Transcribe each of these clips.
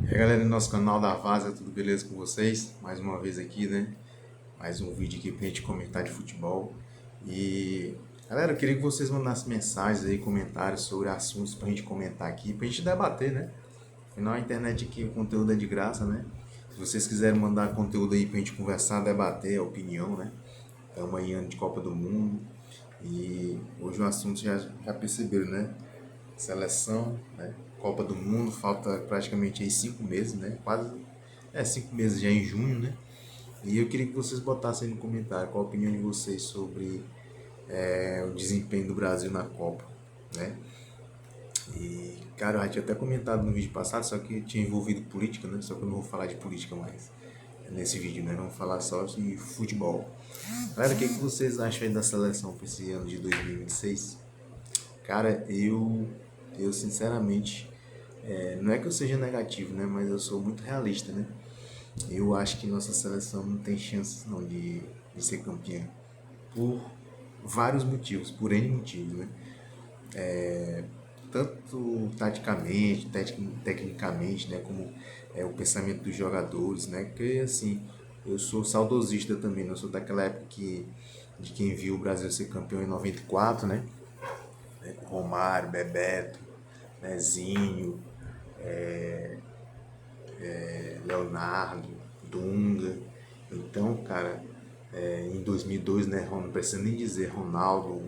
E aí, galera do nosso canal da Vaza, tudo beleza com vocês? Mais uma vez aqui, né? Mais um vídeo aqui pra gente comentar de futebol. E, galera, eu queria que vocês mandassem mensagens aí, comentários sobre assuntos pra gente comentar aqui, pra gente debater, né? Afinal, a internet aqui, o conteúdo é de graça, né? Se vocês quiserem mandar conteúdo aí pra gente conversar, debater, a opinião, né? Estamos aí ano de Copa do Mundo. E hoje o assunto já perceberam, né? Seleção, né? Copa do Mundo, falta praticamente aí 5 meses, né? Quase 5 meses já em junho, né? E eu queria que vocês botassem no comentário qual a opinião de vocês sobre o desempenho do Brasil na Copa, né? E, cara, eu já tinha até comentado no vídeo passado, só que tinha envolvido política, né? Só que eu não vou falar de política mais nesse vídeo, né? Vamos falar só de futebol. Galera, o que vocês acham aí da seleção para esse ano de 2026? Cara, eu sinceramente, não é que eu seja negativo, né? Mas eu sou muito realista, né? Eu acho que nossa seleção não tem chances não de ser campeã. Por vários motivos, por N motivos, né? Tanto taticamente, tecnicamente, né? Como o pensamento dos jogadores, né? Porque assim, eu sou saudosista também, né? Eu sou daquela época de quem viu o Brasil ser campeão em 94, né? Com Romário, Bebeto, Nezinho, Leonardo, Dunga. Então, cara, em 2002, né, não precisa nem dizer, Ronaldo,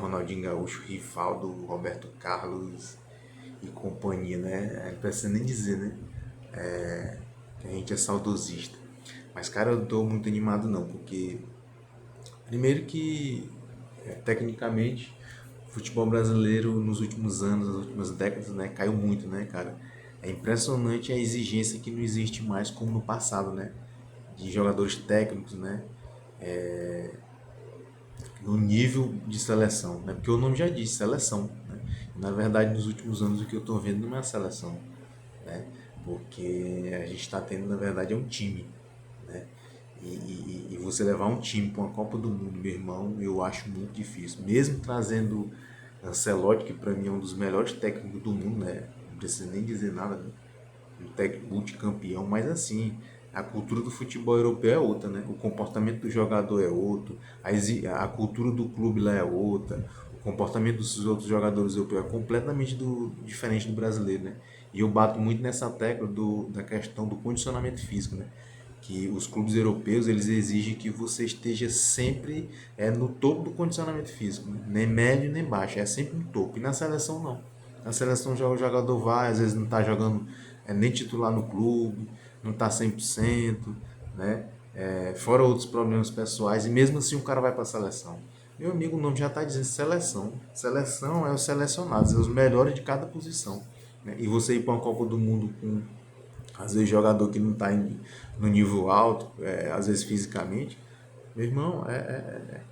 Ronaldinho Gaúcho, Rivaldo, Roberto Carlos e companhia, né? Não precisa nem dizer, né? Que a gente é saudosista. Mas, cara, eu não tô muito animado não, porque primeiro que tecnicamente o futebol brasileiro nos últimos anos, nas últimas décadas, né, caiu muito, né, cara? É impressionante a exigência que não existe mais como no passado, né? De jogadores técnicos, né? No nível de seleção, né? Porque o nome já diz, seleção, né? Na verdade, nos últimos anos o que eu estou vendo não é a seleção, né? Porque a gente está tendo, na verdade, é um time, né? E você levar um time para uma Copa do Mundo, meu irmão, eu acho muito difícil. Mesmo trazendo Ancelotti, que para mim é um dos melhores técnicos do mundo, né? Não precisa nem dizer nada, né? Um técnico multicampeão, mas assim, a cultura do futebol europeu é outra, né? O comportamento do jogador é outro, a cultura do clube lá é outra, o comportamento dos outros jogadores europeus é completamente diferente do brasileiro, né? E eu bato muito nessa tecla da questão do condicionamento físico, né? Que os clubes europeus eles exigem que você esteja sempre no topo do condicionamento físico, né? Nem médio nem baixo, é sempre no topo. E na seleção não. Na seleção o jogador vai, às vezes não está jogando nem titular no clube, não está 100%, né? Fora outros problemas pessoais, e mesmo assim o cara vai para a seleção. Meu amigo, o nome já está dizendo seleção. Seleção é os selecionados, é os melhores de cada posição. Né? E você ir para uma Copa do Mundo com às vezes jogador que não está no nível alto, às vezes fisicamente, meu irmão,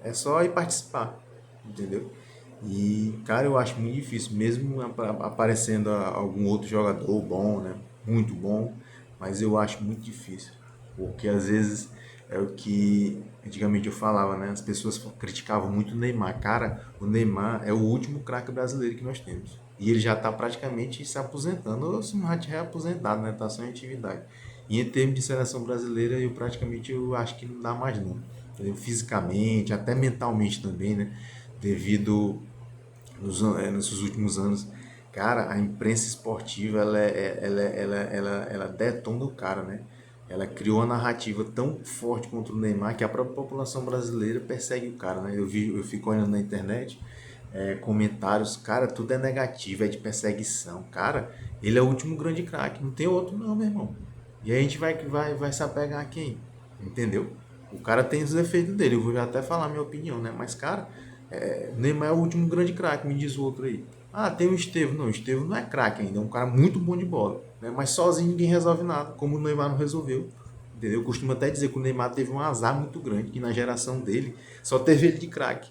é só ir participar, entendeu? E, cara, eu acho muito difícil, mesmo aparecendo algum outro jogador bom, né? Muito bom, mas eu acho muito difícil, porque às vezes é o que antigamente eu falava, né? As pessoas criticavam muito o Neymar. Cara, o Neymar é o último craque brasileiro que nós temos. E ele já está praticamente se aposentando, ou se não já é aposentado, né? Está só em atividade. E em termos de seleção brasileira, eu acho que não dá mais não. Entendeu? Fisicamente, até mentalmente também, né? Devido nesses últimos anos, cara, a imprensa esportiva ela detona o cara, né? Ela criou uma narrativa tão forte contra o Neymar que a própria população brasileira persegue o cara, né? Eu fico olhando na internet, comentários, cara, tudo é negativo, é de perseguição. Cara, ele é o último grande craque, não tem outro não, meu irmão. E aí a gente vai se apegar a quem? Entendeu? O cara tem os efeitos dele, eu vou já até falar minha opinião, né? Mas, cara, Neymar é o último grande craque, me diz o outro aí. Ah, tem o Estevam. Não, o Estevam não é craque ainda, é um cara muito bom de bola. Né? Mas sozinho ninguém resolve nada, como o Neymar não resolveu. Entendeu? Eu costumo até dizer que o Neymar teve um azar muito grande, que na geração dele só teve ele de craque.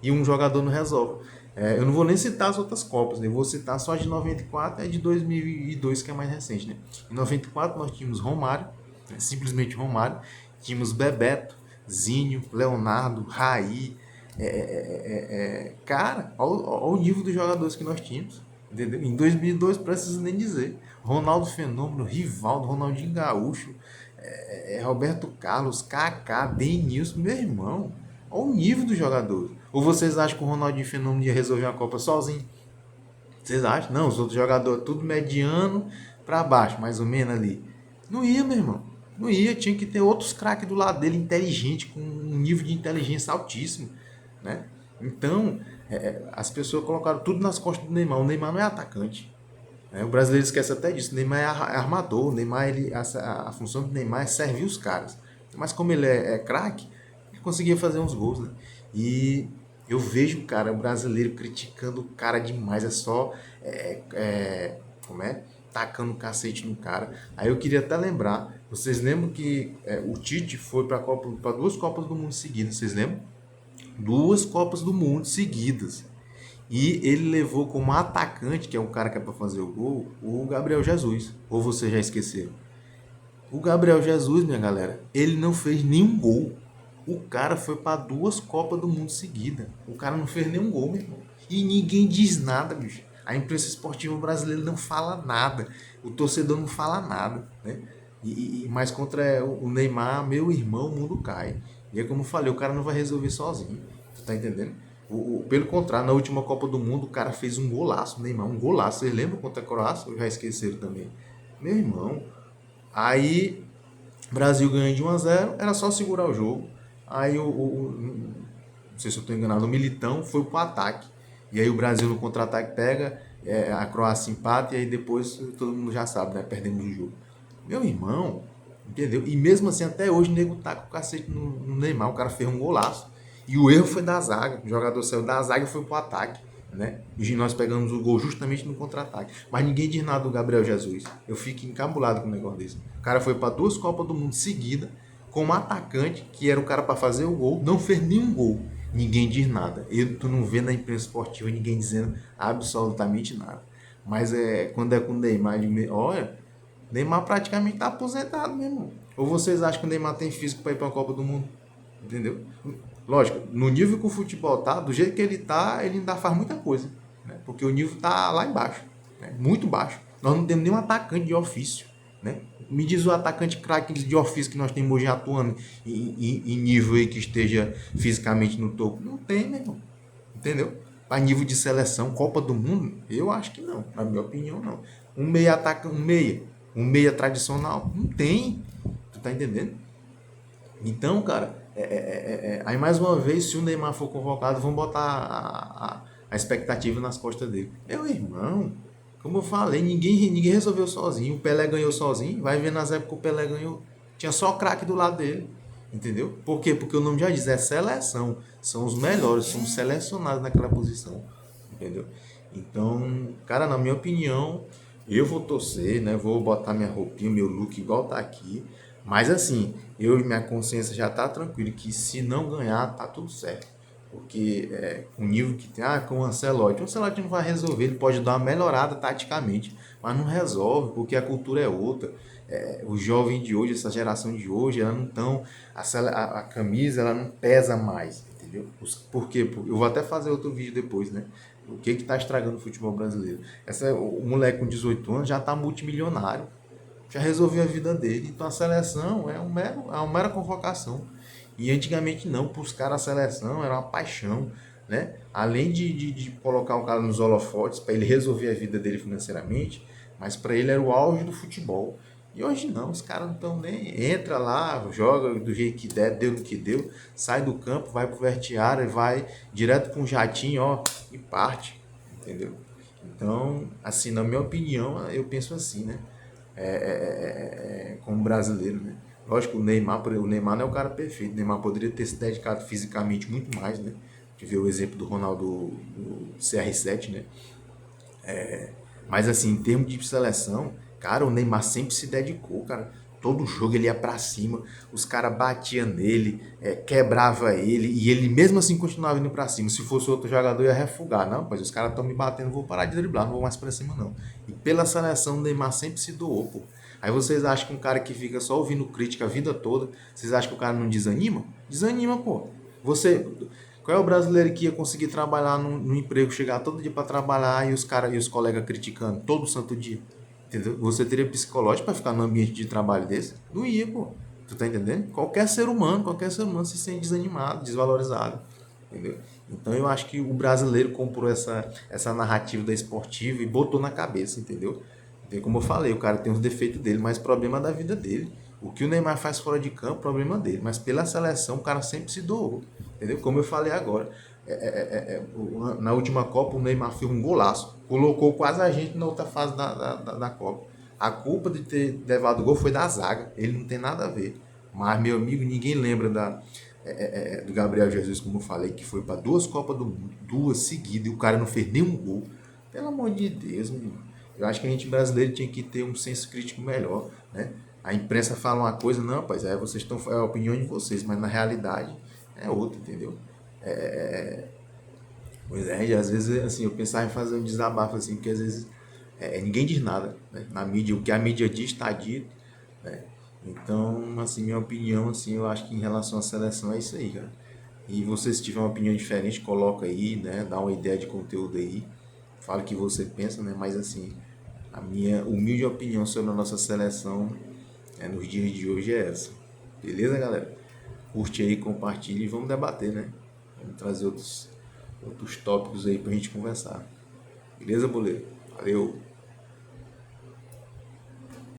E um jogador não resolve. Eu não vou nem citar as outras Copas, né? Eu vou citar só a de 94 e a de 2002, que é mais recente. Né? Em 94 nós tínhamos Romário, né? Simplesmente Romário, tínhamos Bebeto, Zinho, Leonardo, Raí, cara, olha o nível dos jogadores que nós tínhamos, Entendeu? Em 2002, preciso nem dizer. Ronaldo Fenômeno, Rivaldo, Ronaldinho Gaúcho, Roberto Carlos, Kaká, Denilson, meu irmão. Olha o nível dos jogadores. Ou vocês acham que o Ronaldinho Fenômeno ia resolver uma Copa sozinho? Vocês acham? Não, os outros jogadores tudo mediano pra baixo, mais ou menos ali. Não ia, meu irmão. Não ia, tinha que ter outros craques do lado dele, inteligente, com um nível de inteligência altíssimo, né? Então, as pessoas colocaram tudo nas costas do Neymar. O Neymar não é atacante. Né? O brasileiro esquece até disso. O Neymar é armador. O Neymar, a função do Neymar é servir os caras. Mas como ele é craque, ele conseguia fazer uns gols, né? E eu vejo, cara, o brasileiro criticando o cara demais. É só. Como é? Tacando cacete no cara. Aí eu queria até lembrar. Vocês lembram que o Tite foi para duas Copas do Mundo seguidas? Vocês lembram? Duas Copas do Mundo seguidas. E ele levou como atacante, que é um cara que é para fazer o gol, o Gabriel Jesus. Ou você já esqueceu? O Gabriel Jesus, minha galera, ele não fez nenhum gol. O cara foi para duas Copas do Mundo seguida. O cara não fez nenhum gol, meu irmão. E ninguém diz nada, bicho. A imprensa esportiva brasileira não fala nada. O torcedor não fala nada, né? Mas contra o Neymar, meu irmão, o mundo cai. E é como eu falei, o cara não vai resolver sozinho. Tu tá entendendo? Pelo contrário, na última Copa do Mundo, o cara fez um golaço, o Neymar, um golaço. Vocês lembram contra a Croácia? Ou já esqueceram também? Meu irmão, aí o Brasil ganha de 1-0, era só segurar o jogo. Aí não sei se eu estou enganado, o Militão foi pro ataque. E aí o Brasil no contra-ataque pega, a Croácia empata e aí depois todo mundo já sabe, né? Perdemos o jogo. Meu irmão, entendeu? E mesmo assim, até hoje o nego tá com o cacete no Neymar, o cara fez um golaço. E o erro foi da zaga, o jogador saiu da zaga e foi pro ataque. Né? E nós pegamos o gol justamente no contra-ataque. Mas ninguém diz nada do Gabriel Jesus. Eu fico encabulado com um negócio desse. O cara foi para duas Copas do Mundo seguida, como atacante, que era o cara para fazer o gol, não fez nenhum gol. Ninguém diz nada. Tu não vê na imprensa esportiva ninguém dizendo absolutamente nada. Mas quando é com o Neymar, olha, Neymar praticamente tá aposentado mesmo. Ou vocês acham que o Neymar tem físico para ir para a Copa do Mundo? Entendeu? Lógico, no nível que o futebol tá, do jeito que ele tá, ele ainda faz muita coisa. Né? Porque o nível tá lá embaixo. Né? Muito baixo. Nós não temos nenhum atacante de ofício. Né? Me diz o atacante craque de ofício que nós temos hoje atuando em nível aí que esteja fisicamente no topo. Não tem, meu irmão. Entendeu? A nível de seleção, Copa do Mundo, eu acho que não. Na minha opinião, não. Um meia ataca, um meia tradicional, não tem. Tu tá entendendo? Então, cara, aí mais uma vez, se o Neymar for convocado, vão botar a expectativa nas costas dele. Meu irmão, como eu falei, ninguém resolveu sozinho. O Pelé ganhou sozinho. Vai ver nas épocas que o Pelé ganhou. Tinha só craque do lado dele. Entendeu? Por quê? Porque o nome já diz, é seleção. São os melhores, são selecionados naquela posição. Entendeu? Então, cara, na minha opinião, eu vou torcer, né? Vou botar minha roupinha, meu look igual tá aqui. Mas assim, minha consciência já tá tranquila que se não ganhar, tá tudo certo. Porque o nível que tem, com o Ancelotti não vai resolver, ele pode dar uma melhorada taticamente, mas não resolve, porque a cultura é outra. O jovem de hoje, essa geração de hoje, ela não tão, a camisa ela não pesa mais, entendeu? Por quê? Eu vou até fazer outro vídeo depois, né? O que está estragando o futebol brasileiro? O moleque com 18 anos já está multimilionário, já resolveu a vida dele. Então a seleção é uma mera convocação. E antigamente não, para os caras a seleção era uma paixão, né? Além de colocar o cara nos holofotes para ele resolver a vida dele financeiramente, mas para ele era o auge do futebol. E hoje não, os caras não estão nem. Entra lá, joga do jeito que der, deu no que deu, sai do campo, vai pro vestiário e vai direto com um jatinho, ó, e parte. Entendeu? Então, assim, na minha opinião, eu penso assim, né? Como brasileiro, né? Lógico, o Neymar não é o cara perfeito. O Neymar poderia ter se dedicado fisicamente muito mais, né? De ver o exemplo do Ronaldo do CR7, né? Mas assim, em termos de seleção, cara, o Neymar sempre se dedicou, cara. Todo jogo ele ia pra cima, os caras batiam nele, quebrava ele, e ele mesmo assim continuava indo pra cima. Se fosse outro jogador, ia refugar. Não, pois os caras estão me batendo, vou parar de driblar, não vou mais pra cima, não. E pela seleção, o Neymar sempre se doou, pô. Aí vocês acham que um cara que fica só ouvindo crítica a vida toda, vocês acham que o cara não desanima? Desanima, pô. Você, Qual é o brasileiro que ia conseguir trabalhar no emprego, chegar todo dia para trabalhar e os caras e os colegas criticando todo santo dia? Entendeu? Você teria psicológico para ficar num ambiente de trabalho desse? Não ia, pô. Tu tá entendendo? Qualquer ser humano se sente desanimado, desvalorizado. Entendeu? Então eu acho que o brasileiro comprou essa narrativa da esportiva e botou na cabeça, entendeu? Então, como eu falei, o cara tem os defeitos dele, mas problema da vida dele. O que o Neymar faz fora de campo, problema dele. Mas pela seleção, o cara sempre se doou. Entendeu? Como eu falei agora. Na última Copa, o Neymar fez um golaço. Colocou quase a gente na outra fase da Copa. A culpa de ter levado o gol foi da zaga. Ele não tem nada a ver. Mas, meu amigo, ninguém lembra do Gabriel Jesus, como eu falei, que foi para duas Copas do Mundo, duas seguidas, e o cara não fez nenhum gol. Pelo amor de Deus, meu irmão. Eu acho que a gente brasileiro tinha que ter um senso crítico melhor, né? A imprensa fala uma coisa, não, rapaz, vocês estão, é a opinião de vocês, mas na realidade é outra, entendeu? Pois é, e às vezes assim, eu pensava em fazer um desabafo assim, porque às vezes ninguém diz nada, né? Na mídia, o que a mídia diz está dito, né? Então, assim, minha opinião, assim, eu acho que em relação à seleção é isso aí, cara. E você, se tiver uma opinião diferente, coloca aí, né? Dá uma ideia de conteúdo aí. Fala o que você pensa, né? Mas assim, a minha humilde opinião sobre a nossa seleção nos dias de hoje é essa. Beleza, galera? Curte aí, compartilhe e vamos debater, né? Vamos trazer outros tópicos aí pra gente conversar. Beleza, boleiro? Valeu!